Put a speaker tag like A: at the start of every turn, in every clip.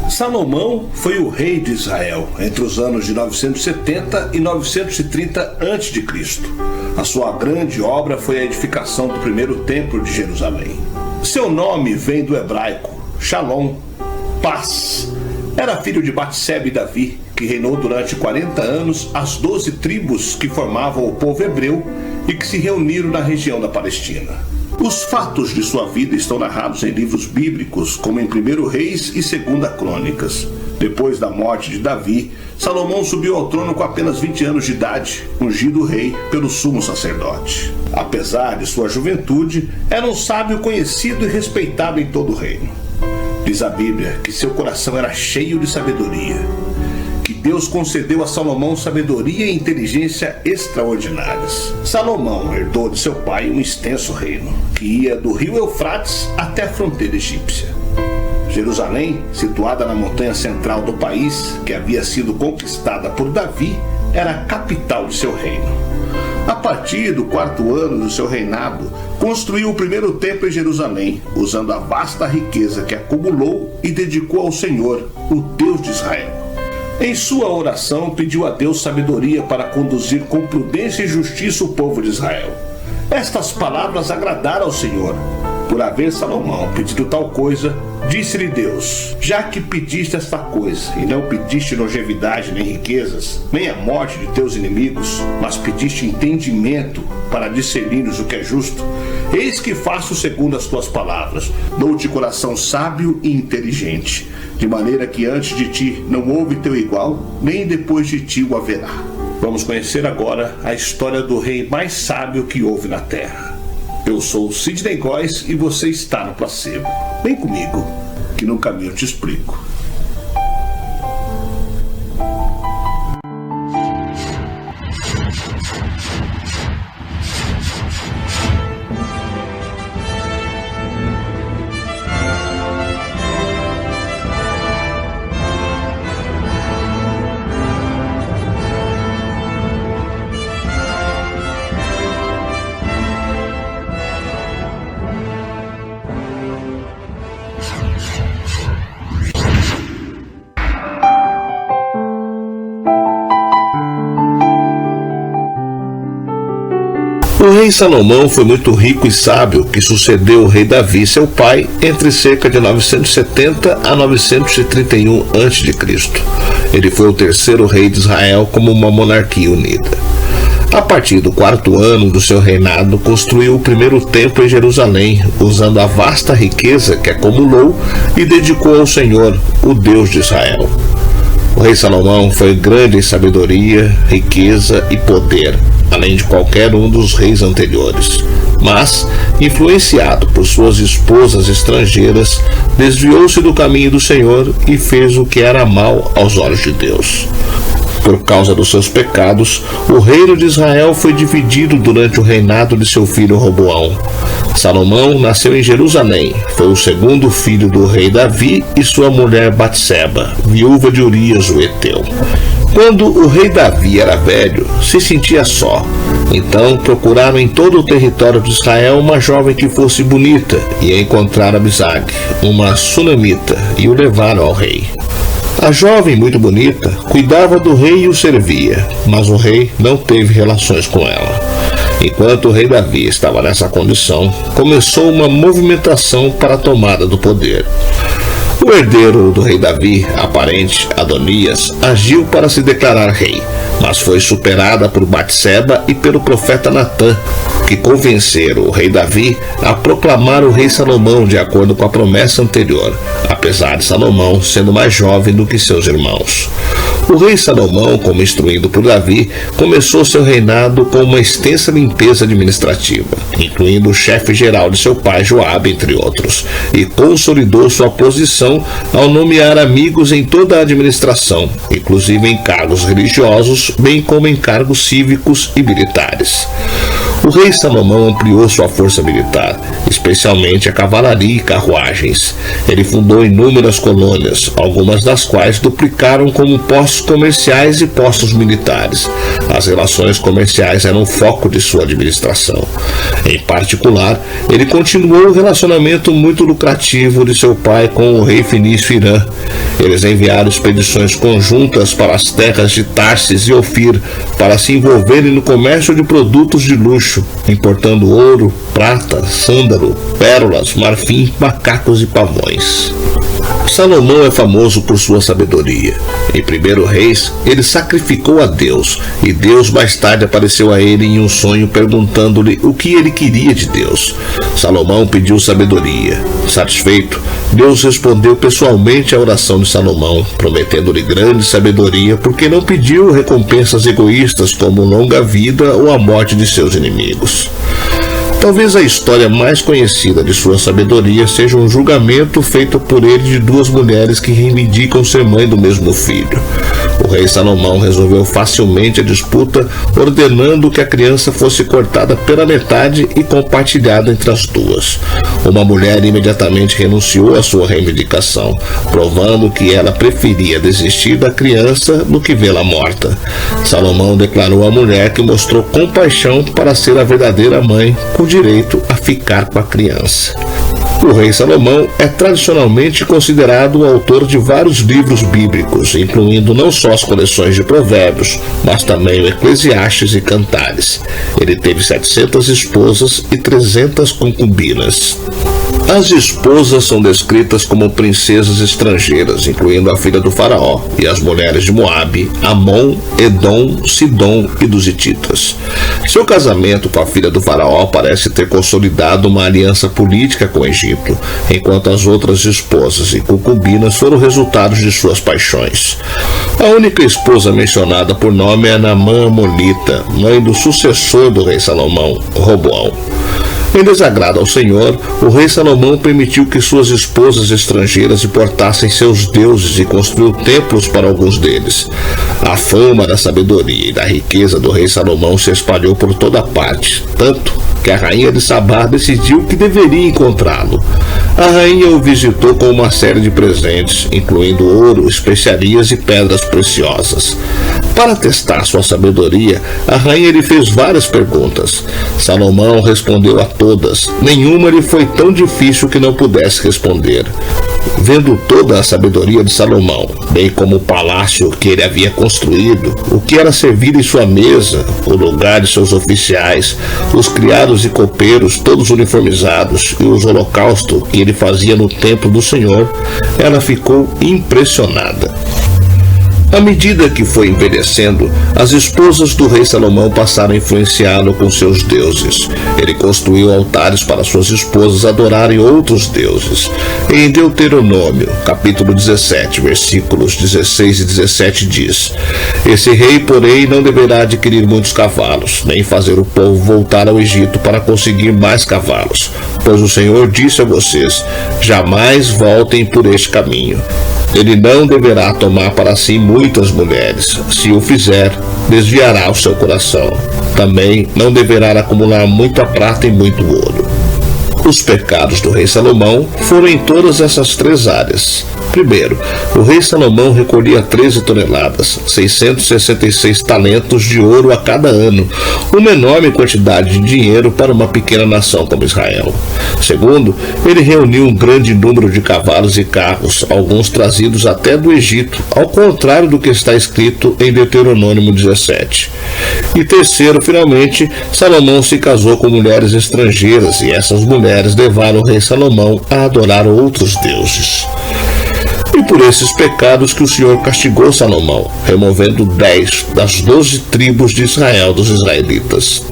A: Salomão foi o rei de Israel entre os anos de 970 e 930 a.C. A sua grande obra foi a edificação do primeiro templo de Jerusalém. Seu nome vem do hebraico Shalom, paz. Era filho de Batseba e Davi, que reinou durante 40 anos as 12 tribos que formavam o povo hebreu e que se reuniram na região da Palestina. Os fatos de sua vida estão narrados em livros bíblicos, como em 1 Reis e 2 Crônicas. Depois da morte de Davi, Salomão subiu ao trono com apenas 20 anos de idade, ungido rei pelo sumo sacerdote. Apesar de sua juventude, era um sábio conhecido e respeitado em todo o reino. Diz a Bíblia que seu coração era cheio de sabedoria, que Deus concedeu a Salomão sabedoria e inteligência extraordinárias. Salomão herdou de seu pai um extenso reino, que ia do rio Eufrates até a fronteira egípcia. Jerusalém, situada na montanha central do país, que havia sido conquistada por Davi, era a capital de seu reino. A partir do 4º ano do seu reinado, construiu o primeiro templo em Jerusalém, usando a vasta riqueza que acumulou e dedicou ao Senhor, o Deus de Israel. Em sua oração, pediu a Deus sabedoria para conduzir com prudência e justiça o povo de Israel. Estas palavras agradaram ao Senhor. Por haver Salomão pedido tal coisa, disse-lhe Deus: já que pediste esta coisa, e não pediste longevidade nem riquezas, nem a morte de teus inimigos, mas pediste entendimento para discernires o que é justo, eis que faço segundo as tuas palavras, dou-te coração sábio e inteligente, de maneira que antes de ti não houve teu igual, nem depois de ti o haverá. Vamos conhecer agora a história do rei mais sábio que houve na terra. Eu sou o Sidney Góes e você está no Placebo. Vem comigo, que no caminho eu te explico. O rei Salomão foi muito rico e sábio, que sucedeu o rei Davi, seu pai, entre cerca de 970 a 931 a.C. Ele foi o terceiro rei de Israel como uma monarquia unida. A partir do 4º ano do seu reinado, construiu o primeiro templo em Jerusalém, usando a vasta riqueza que acumulou e dedicou ao Senhor, o Deus de Israel. O rei Salomão foi grande em sabedoria, riqueza e poder, além de qualquer um dos reis anteriores. Mas, influenciado por suas esposas estrangeiras, desviou-se do caminho do Senhor e fez o que era mal aos olhos de Deus. Por causa dos seus pecados, o reino de Israel foi dividido durante o reinado de seu filho Roboão. Salomão nasceu em Jerusalém, foi o segundo filho do rei Davi e sua mulher Batseba, viúva de Urias o Heteu. Quando o rei Davi era velho, se sentia só. Então procuraram em todo o território de Israel uma jovem que fosse bonita, e encontraram Abisag, uma sunamita, e o levaram ao rei. A jovem, muito bonita, cuidava do rei e o servia, mas o rei não teve relações com ela. Enquanto o rei Davi estava nessa condição, começou uma movimentação para a tomada do poder. O herdeiro do rei Davi, aparente Adonias, agiu para se declarar rei, mas foi superada por Batseba e pelo profeta Natã, que convenceram o rei Davi a proclamar o rei Salomão de acordo com a promessa anterior, apesar de Salomão sendo mais jovem do que seus irmãos. O rei Salomão, como instruído por Davi, começou seu reinado com uma extensa limpeza administrativa, incluindo o chefe geral de seu pai Joabe, entre outros, e consolidou sua posição ao nomear amigos em toda a administração, inclusive em cargos religiosos, bem como em cargos cívicos e militares.
B: O rei Salomão ampliou sua força militar, especialmente a cavalaria e carruagens. Ele fundou inúmeras colônias, algumas das quais duplicaram como postos comerciais e postos militares. As relações comerciais eram o foco de sua administração. Em particular, ele continuou o relacionamento muito lucrativo de seu pai com o rei Fenício Irã. Eles enviaram expedições conjuntas para as terras de Tarsis e Ofir para se envolverem no comércio de produtos de luxo, importando ouro, prata, sândalo, pérolas, marfim, macacos e pavões. Salomão é famoso por sua sabedoria. Em 1 Reis, ele sacrificou a Deus, e Deus mais tarde apareceu a ele em um sonho perguntando-lhe o que ele queria de Deus. Salomão pediu sabedoria. Satisfeito, Deus respondeu pessoalmente à oração de Salomão, prometendo-lhe grande sabedoria, porque não pediu recompensas egoístas como longa vida ou a morte de seus inimigos. Talvez a história mais conhecida de sua sabedoria seja um julgamento feito por ele de duas mulheres que reivindicam ser mãe do mesmo filho. O rei Salomão resolveu facilmente a disputa, ordenando que a criança fosse cortada pela metade e compartilhada entre as duas. Uma mulher imediatamente renunciou à sua reivindicação, provando que ela preferia desistir da criança do que vê-la morta. Salomão declarou à mulher que mostrou compaixão para ser a verdadeira mãe, com direito a ficar com a criança. O rei Salomão é tradicionalmente considerado o autor de vários livros bíblicos, incluindo não só as coleções de provérbios, mas também o Eclesiastes e Cantares. Ele teve 700 esposas e 300 concubinas. As esposas são descritas como princesas estrangeiras, incluindo a filha do faraó, e as mulheres de Moabe, Amon, Edom, Sidom e dos hititas. Seu casamento com a filha do faraó parece ter consolidado uma aliança política com o Egito, enquanto as outras esposas e concubinas foram resultados de suas paixões. A única esposa mencionada por nome é Naamã Amonita, mãe do sucessor do rei Salomão, Roboão. Em desagrado ao Senhor, o rei Salomão permitiu que suas esposas estrangeiras importassem seus deuses e construiu templos para alguns deles. A fama da sabedoria e da riqueza do rei Salomão se espalhou por toda parte, tanto que a rainha de Sabá decidiu que deveria encontrá-lo. A rainha o visitou com uma série de presentes, incluindo ouro, especiarias e pedras preciosas. Para testar sua sabedoria, a rainha lhe fez várias perguntas. Salomão respondeu a todas. Nenhuma lhe foi tão difícil que não pudesse responder. Vendo toda a sabedoria de Salomão, bem como o palácio que ele havia construído, o que era servido em sua mesa, o lugar de seus oficiais, os criados e copeiros todos uniformizados e os holocaustos que ele fazia no templo do Senhor, ela ficou impressionada. À medida que foi envelhecendo, as esposas do rei Salomão passaram a influenciá-lo com seus deuses. Ele construiu altares para suas esposas adorarem outros deuses. Em Deuteronômio, capítulo 17, versículos 16 e 17 diz: Esse rei, porém, não deverá adquirir muitos cavalos, nem fazer o povo voltar ao Egito para conseguir mais cavalos, pois o Senhor disse a vocês: jamais voltem por este caminho. Ele não deverá tomar para si muitas mulheres. Se o fizer, desviará o seu coração. Também não deverá acumular muita prata e muito ouro. Os pecados do rei Salomão foram em todas essas três áreas. Primeiro, o rei Salomão recolhia 13 toneladas, 666 talentos de ouro a cada ano, uma enorme quantidade de dinheiro para uma pequena nação como Israel. Segundo, ele reuniu um grande número de cavalos e carros, alguns trazidos até do Egito, ao contrário do que está escrito em Deuteronômio 17. E terceiro, finalmente, Salomão se casou com mulheres estrangeiras, e essas mulheres levaram o rei Salomão a adorar outros deuses. E por esses pecados que o Senhor castigou Salomão, removendo 10 das 12 tribos de Israel dos israelitas.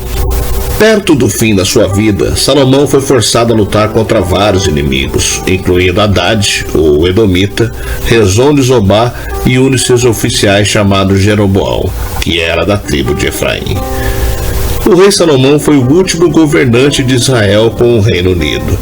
B: Perto do fim da sua vida, Salomão foi forçado a lutar contra vários inimigos, incluindo Haddad, o Edomita, Rezon de Zobá e um de seus oficiais chamado Jeroboão, que era da tribo de Efraim. O rei Salomão foi o último governante de Israel com o Reino Unido.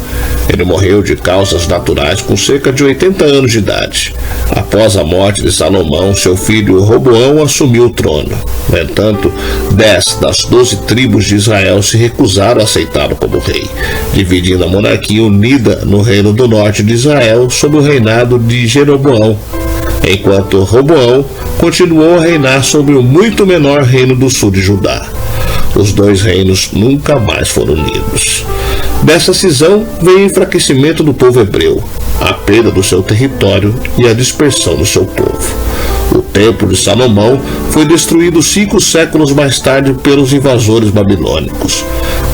B: Ele morreu de causas naturais com cerca de 80 anos de idade. Após a morte de Salomão, seu filho Roboão assumiu o trono. No entanto, 10 das 12 tribos de Israel se recusaram a aceitá-lo como rei, dividindo a monarquia unida no reino do norte de Israel sob o reinado de Jeroboão, enquanto Roboão continuou a reinar sobre o muito menor reino do sul de Judá. Os dois reinos nunca mais foram unidos. Dessa cisão veio o enfraquecimento do povo hebreu, a perda do seu território e a dispersão do seu povo. O templo de Salomão foi destruído 5 séculos mais tarde pelos invasores babilônicos.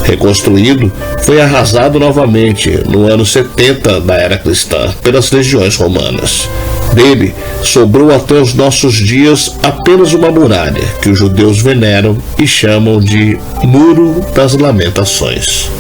B: Reconstruído, foi arrasado novamente no ano 70 da era cristã pelas legiões romanas. Dele sobrou até os nossos dias apenas uma muralha que os judeus veneram e chamam de Muro das Lamentações.